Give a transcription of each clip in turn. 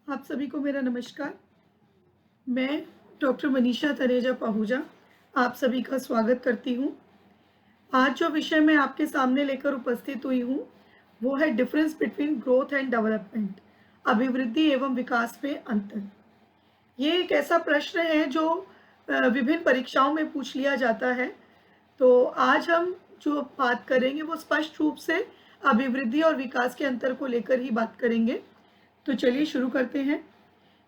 आप सभी को मेरा नमस्कार। मैं डॉक्टर मनीषा तनेजा पाहूजा आप सभी का स्वागत करती हूँ। आज जो विषय मैं आपके सामने लेकर उपस्थित हुई हूँ, वो है difference between growth and development, अभिवृद्धि एवं विकास में अंतर। ये एक ऐसा प्रश्न है जो विभिन्न परीक्षाओं में पूछ लिया जाता है। तो आज हम जो बात करेंगे वो स्पष्ट रूप से अभिवृद्धि और विकास के अंतर को लेकर ही बात करेंगे। तो चलिए शुरू करते हैं।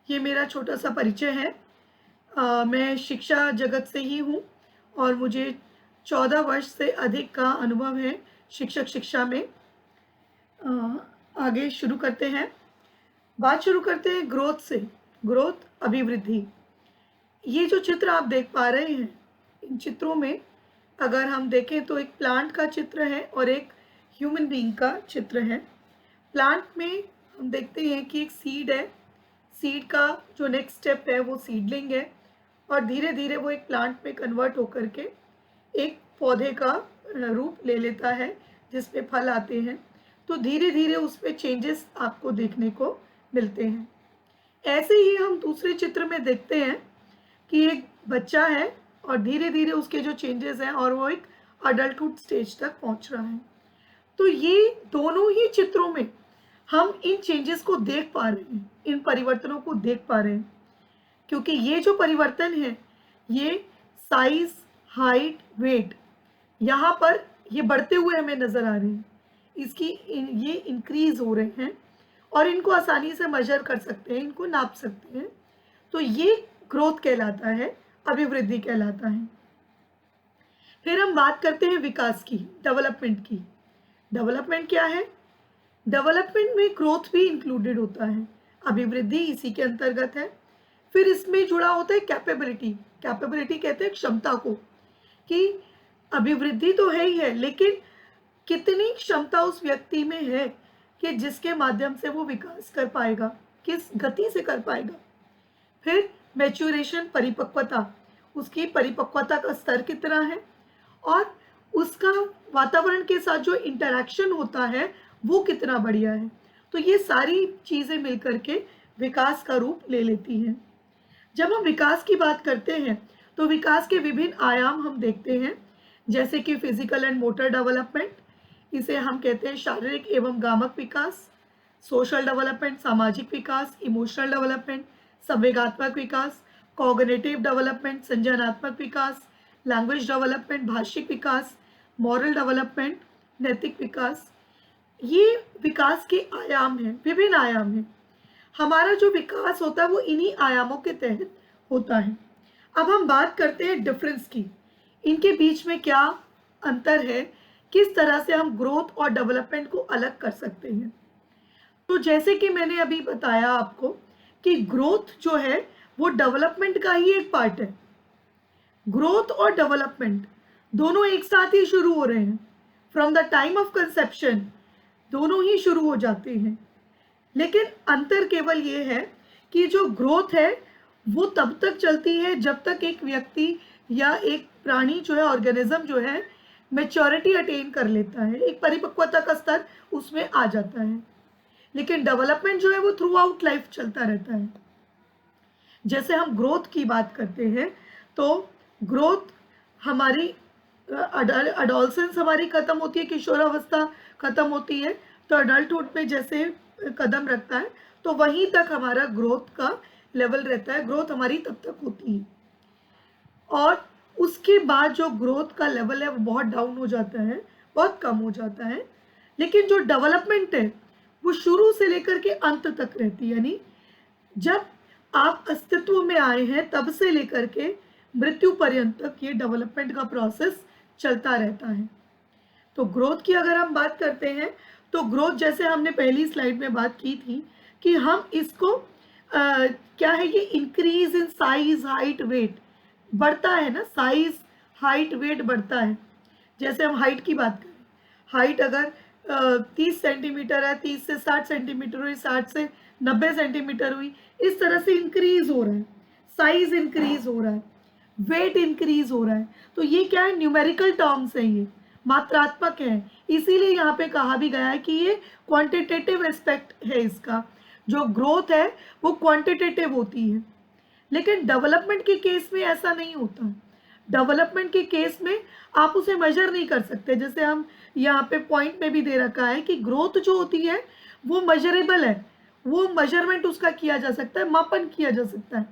ये मेरा छोटा-सा परिचय है। मैं शिक्षा जगत से ही हूँ और मुझे 14 वर्ष से अधिक का अनुभव है शिक्षक शिक्षा में। आगे शुरू करते हैं। बात शुरू करते हैं ग्रोथ से। ग्रोथ, अभिवृद्धि। ये जो चित्र आप देख पा रहे हैं, इन चित्रों में अगर हम देखें तो एक प्लांट का चित्र है और एक ह्यूमन बीइंग का चित्र है। प्लांट में हम देखते हैं कि एक सीड है। सीड का जो नेक्स्ट स्टेप है वो सीडलिंग है और धीरे धीरे वो एक प्लांट में कन्वर्ट होकर के एक पौधे का रूप ले लेता है जिसमें फल आते हैं। तो धीरे धीरे उसमें चेंजेस आपको देखने को मिलते हैं। ऐसे ही हम दूसरे चित्र में देखते हैं कि एक बच्चा है और धीरे धीरे उसके जो चेंजेस हैं और वो एक अडल्टहुड स्टेज तक पहुंच रहा है। तो ये दोनों ही चित्रों में हम इन चेंजेस को देख पा रहे हैं, इन परिवर्तनों को देख पा रहे हैं, क्योंकि ये जो परिवर्तन है ये साइज, हाइट, वेट यहाँ पर ये बढ़ते हुए हमें नजर आ रहे हैं। ये इंक्रीज हो रहे हैं और इनको आसानी से मेजर कर सकते हैं, इनको नाप सकते हैं। तो ये ग्रोथ कहलाता है, अभिवृद्धि कहलाता है। फिर हम बात करते हैं विकास की, डेवलपमेंट की। डेवलपमेंट क्या है? डेवलपमेंट में ग्रोथ भी इंक्लूडेड होता है, अभिवृद्धि इसी के अंतर्गत है। फिर इसमें जुड़ा होता है कैपेबिलिटी। कैपेबिलिटी कहते हैं क्षमता को, कि अभिवृद्धि तो है ही है लेकिन कितनी क्षमता उस व्यक्ति में है कि जिसके माध्यम से वो विकास कर पाएगा, किस गति से कर पाएगा। फिर मैच्योरेशन, परिपक्वता, उसकी परिपक्वता का स्तर कितना है और उसका वातावरण के साथ जो इंटरैक्शन होता है वो कितना बढ़िया है। तो ये सारी चीजें मिलकर के विकास का रूप ले लेती हैं। जब हम विकास की बात करते हैं तो विकास के विभिन्न आयाम हम देखते हैं, जैसे कि फिजिकल एंड मोटर डेवलपमेंट, इसे हम कहते हैं शारीरिक एवं गामक विकास। सोशल डेवलपमेंट, सामाजिक विकास। इमोशनल डेवलपमेंट, संवेगात्मक विकास। कॉग्निटिव डेवलपमेंट, संज्ञानात्मक विकास। लैंग्वेज डेवलपमेंट, भाषिक विकास। मॉरल डेवलपमेंट, नैतिक विकास। ये विकास के आयाम हैं, विभिन्न आयाम हैं। हमारा जो विकास होता है वो इन्हीं आयामों के तहत होता है। अब हम बात करते हैं डिफरेंस की, इनके बीच में क्या अंतर है, किस तरह से हम ग्रोथ और डेवलपमेंट को अलग कर सकते हैं। तो जैसे कि मैंने अभी बताया आपको कि ग्रोथ जो है वो डेवलपमेंट का ही एक पार्ट है। ग्रोथ और डेवलपमेंट दोनों एक साथ ही शुरू हो रहे हैं, from the time of conception दोनों ही शुरू हो जाते हैं। लेकिन अंतर केवल ये है कि जो ग्रोथ है वो तब तक चलती है जब तक एक व्यक्ति या एक प्राणी जो है, ऑर्गेनिज्म जो है, मैच्योरिटी अटेन कर लेता है, एक परिपक्वता का स्तर उसमें आ जाता है। लेकिन डेवलपमेंट जो है वो थ्रू आउट लाइफ चलता रहता है। जैसे हम ग्रोथ की बात करते हैं तो ग्रोथ हमारी अडोलसेंस हमारी खत्म होती है, किशोरावस्था खत्म होती है, तो अडल्टहुड में जैसे कदम रखता है तो वहीं तक हमारा ग्रोथ का लेवल रहता है, ग्रोथ हमारी तब तक होती है। और उसके बाद जो ग्रोथ का लेवल है वो बहुत डाउन हो जाता है, बहुत कम हो जाता है। लेकिन जो डेवलपमेंट है वो शुरू से लेकर के अंत तक रहती है, यानी जब आप अस्तित्व में आए हैं तब से लेकर के मृत्यु पर्यंत तक ये डेवलपमेंट का प्रोसेस चलता रहता है। तो ग्रोथ की अगर हम बात करते हैं तो ग्रोथ, जैसे हमने पहली स्लाइड में बात की थी कि हम इसको क्या है, ये increase in size, height, weight बढ़ता है ना, साइज, हाइट, वेट बढ़ता है। जैसे हम हाइट की बात करें, हाइट अगर 30 सेंटीमीटर है, 30 से 60 सेंटीमीटर हुई, 60 से 90 सेंटीमीटर हुई, इस तरह से इंक्रीज हो रहा है, साइज इंक्रीज हो रहा है, वेट इंक्रीज हो रहा है। तो ये क्या है, न्यूमेरिकल टर्म्स है, ये मात्रात्मक है। इसीलिए यहाँ पे कहा भी गया है कि ये क्वांटिटेटिव एस्पेक्ट है इसका। जो ग्रोथ है वो क्वांटिटेटिव होती है, लेकिन डेवलपमेंट के केस में ऐसा नहीं होता। डेवलपमेंट के केस में आप उसे मेजर नहीं कर सकते। जैसे हम यहाँ पे पॉइंट में भी दे रखा है कि ग्रोथ जो होती है वो मेजरेबल है, वो मेजरमेंट उसका किया जा सकता है, मापन किया जा सकता है,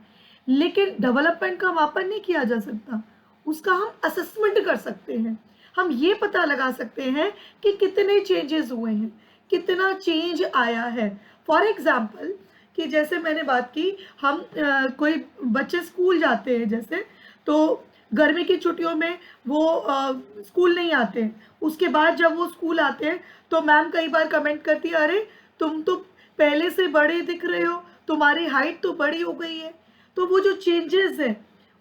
लेकिन डेवलपमेंट का मापन नहीं किया जा सकता। उसका हम असेसमेंट कर सकते हैं, हम ये पता लगा सकते हैं कि कितने चेंजेस हुए हैं, कितना चेंज आया है। फॉर एग्जाम्पल कि जैसे मैंने बात की, हम कोई बच्चे स्कूल जाते हैं जैसे, तो गर्मी की छुट्टियों में वो स्कूल नहीं आते हैं, उसके बाद जब वो स्कूल आते हैं तो मैम कई बार कमेंट करती है, अरे तुम तो पहले से बड़े दिख रहे हो, तुम्हारी हाइट तो बड़ी हो गई है। तो वो जो चेंजेस है,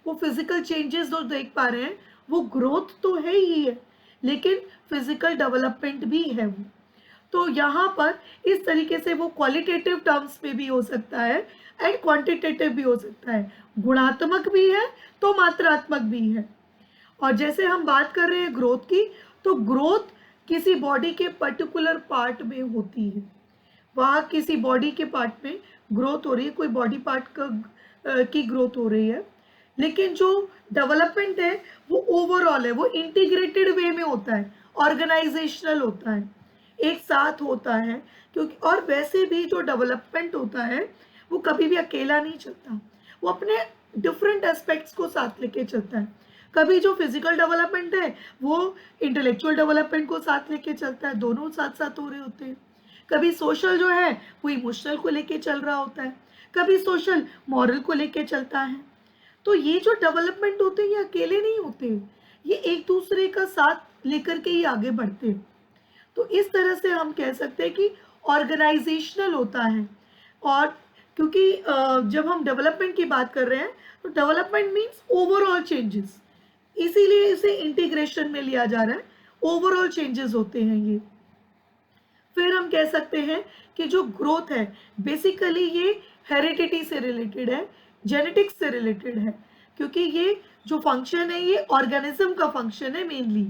वो फिजिकल चेंजेस जो देख पा रहे हैं, वो ग्रोथ तो है ही है, लेकिन फिजिकल डेवलपमेंट भी है वो। तो यहाँ पर इस तरीके से वो क्वालिटेटिव टर्म्स में भी हो सकता है एंड क्वांटिटेटिव भी हो सकता है, गुणात्मक भी है तो मात्रात्मक भी है। और जैसे हम बात कर रहे हैं ग्रोथ की, तो ग्रोथ किसी बॉडी के पर्टिकुलर पार्ट में होती है, वहाँ किसी बॉडी के पार्ट में ग्रोथ हो रही है, कोई बॉडी पार्ट की ग्रोथ हो रही है। लेकिन जो डेवलपमेंट है वो ओवरऑल है, वो इंटीग्रेटेड वे में होता है, ऑर्गेनाइजेशनल होता है, एक साथ होता है। क्योंकि और वैसे भी जो डेवलपमेंट होता है वो कभी भी अकेला नहीं चलता, वो अपने डिफरेंट एस्पेक्ट्स को साथ लेके चलता है। कभी जो फिजिकल डेवलपमेंट है वो इंटेलेक्चुअल डेवलपमेंट को साथ लेके चलता है, दोनों साथ साथ हो रहे होते हैं। कभी सोशल जो है वो इमोशनल को लेके चल रहा होता है, कभी सोशल मॉरल को लेके चलता है। तो ये जो डेवलपमेंट होते हैं ये अकेले नहीं होते, ये एक दूसरे का साथ लेकर के ही आगे बढ़ते हैं। तो इस तरह से हम कह सकते हैं कि ऑर्गेनाइजेशनल होता है। और क्योंकि जब हम डेवलपमेंट की बात कर रहे हैं तो डेवलपमेंट मीन्स ओवरऑल चेंजेस, इसीलिए इसे इंटीग्रेशन में लिया जा रहा है, ओवरऑल चेंजेस होते हैं ये। फिर हम कह सकते हैं कि जो ग्रोथ है बेसिकली ये हेरिडिटी से रिलेटेड है, जेनेटिक्स से रिलेटेड है, क्योंकि ये जो फंक्शन है ये ऑर्गेनिज्म का फंक्शन है, मेनली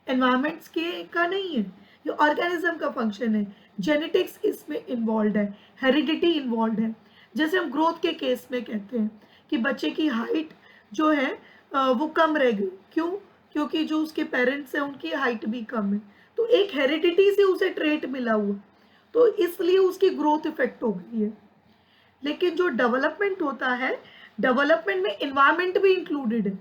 एनवायरमेंट्स के का नहीं है, ये ऑर्गेनिज्म का फंक्शन है। जेनेटिक्स इसमें इन्वॉल्व है, हेरिडिटी इन्वॉल्व है। जैसे हम ग्रोथ के केस में कहते हैं कि बच्चे की हाइट जो है वो कम रह गई, क्यों? क्योंकि जो उसके पेरेंट्स हैं उनकी हाइट भी कम है, तो एक हेरिडिटी से उसे ट्रेट मिला हुआ, तो इसलिए उसकी ग्रोथ इफेक्ट हो गई है। लेकिन जो डेवलपमेंट होता है, डेवलपमेंट में इन्वायरमेंट भी इंक्लूडेड है।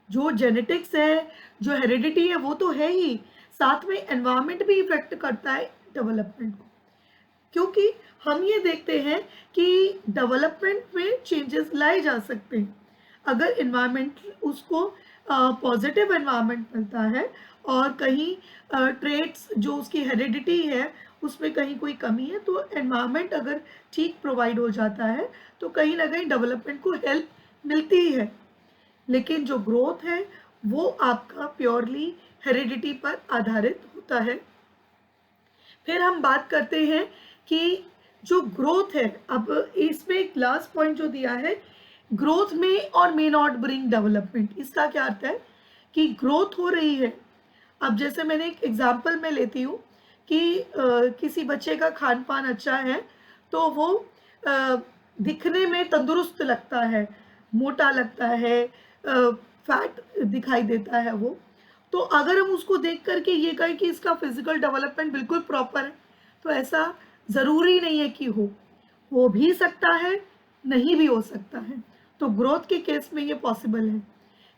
जो जेनेटिक्स है, जो हेरिडिटी है वो तो है ही, साथ में एनवायरनमेंट भी इफेक्ट करता है डेवलपमेंट को। क्योंकि हम ये देखते हैं कि डेवलपमेंट में चेंजेस लाए जा सकते हैं अगर इन्वायरमेंट उसको पॉजिटिव एनवायरनमेंट मिलता है, और कहीं ट्रेट्स जो उसकी हेरिडिटी है उसमें कहीं कोई कमी है, तो एनवायरनमेंट अगर ठीक प्रोवाइड हो जाता है तो कहीं ना कहीं डेवलपमेंट को हेल्प मिलती ही है। लेकिन जो ग्रोथ है वो आपका प्योरली हेरिडिटी पर आधारित होता है। फिर हम बात करते हैं कि जो ग्रोथ है, अब इसमें एक लास्ट पॉइंट जो दिया है, ग्रोथ में और मे नॉट ब्रिंग डेवलपमेंट। इसका क्या अर्थ है कि ग्रोथ हो रही है, अब जैसे मैंने एक एग्जांपल में लेती हूँ कि किसी बच्चे का खान पान अच्छा है तो वो दिखने में तंदुरुस्त लगता है, मोटा लगता है, फैट दिखाई देता है वो। तो अगर हम उसको देख करके ये कहें कि इसका फिजिकल डेवलपमेंट बिल्कुल प्रॉपर है, तो ऐसा ज़रूरी नहीं है कि हो भी सकता है, नहीं भी हो सकता है। तो ग्रोथ के केस में ये पॉसिबल है,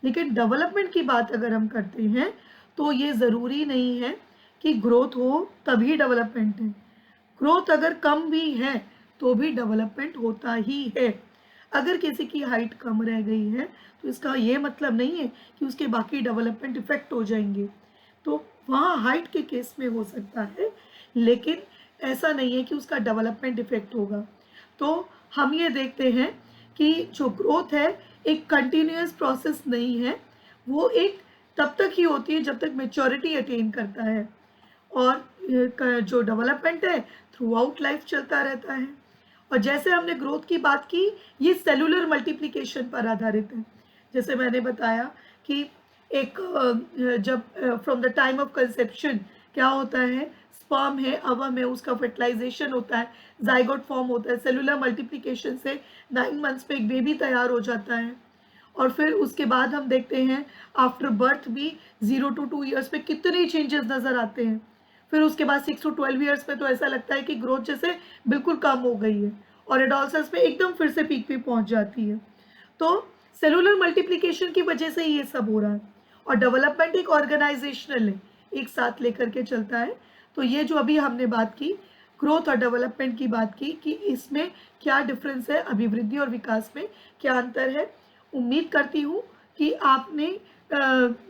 लेकिन डेवलपमेंट की बात अगर हम करते हैं तो ये ज़रूरी नहीं है कि ग्रोथ हो तभी डेवलपमेंट है। ग्रोथ अगर कम भी है तो भी डेवलपमेंट होता ही है। अगर किसी की हाइट कम रह गई है तो इसका ये मतलब नहीं है कि उसके बाकी डेवलपमेंट इफेक्ट हो जाएंगे, तो वहाँ हाइट के केस में हो सकता है, लेकिन ऐसा नहीं है कि उसका डेवलपमेंट इफेक्ट होगा। तो हम ये देखते हैं कि जो ग्रोथ है एक कंटिन्यूअस प्रोसेस नहीं है, वो एक तब तक ही होती है जब तक मेच्योरिटी अटेन करता है, और जो डेवलपमेंट है थ्रू आउट लाइफ चलता रहता है। और जैसे हमने ग्रोथ की बात की, ये सेलुलर मल्टीप्लिकेशन पर आधारित है। जैसे मैंने बताया कि एक जब from the time of conception क्या होता है, स्पर्म है, अवम है, उसका फर्टिलाइजेशन होता है, जाइगोट फॉर्म होता है, सेलुलर मल्टीप्लिकेशन से 9 मंथ्स पे एक बेबी तैयार हो जाता है। और फिर उसके बाद हम देखते हैं आफ्टर बर्थ भी 0 to 2 ईयर्स में कितने चेंजेस नज़र आते हैं। फिर उसके बाद 6 to 12 ईयर्स में तो ऐसा लगता है कि ग्रोथ जैसे बिल्कुल कम हो गई है और एडोलसेंस में एकदम फिर से पीक पे पहुंच जाती है। तो सेलुलर मल्टीप्लिकेशन की वजह से ये सब हो रहा है। और डेवलपमेंट एक ऑर्गेनाइजेशनल है, एक साथ लेकर के चलता है। तो ये जो अभी हमने बात की ग्रोथ और डेवलपमेंट की बात की कि इसमें क्या डिफरेंस है, अभिवृद्धि और विकास में क्या अंतर है। उम्मीद करती हूँ कि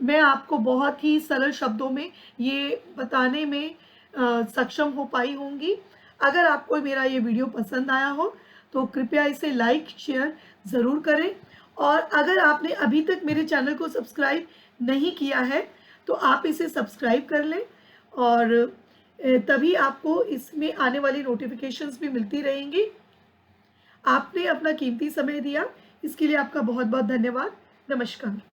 मैं आपको बहुत ही सरल शब्दों में ये बताने में सक्षम हो पाई होंगी। अगर आपको मेरा ये वीडियो पसंद आया हो तो कृपया इसे लाइक शेयर ज़रूर करें। और अगर आपने अभी तक मेरे चैनल को सब्सक्राइब नहीं किया है तो आप इसे सब्सक्राइब कर लें और तभी आपको इसमें आने वाली नोटिफिकेशंस भी मिलती रहेंगी। आपने अपना कीमती समय दिया, इसके लिए आपका बहुत बहुत धन्यवाद। नमस्कार।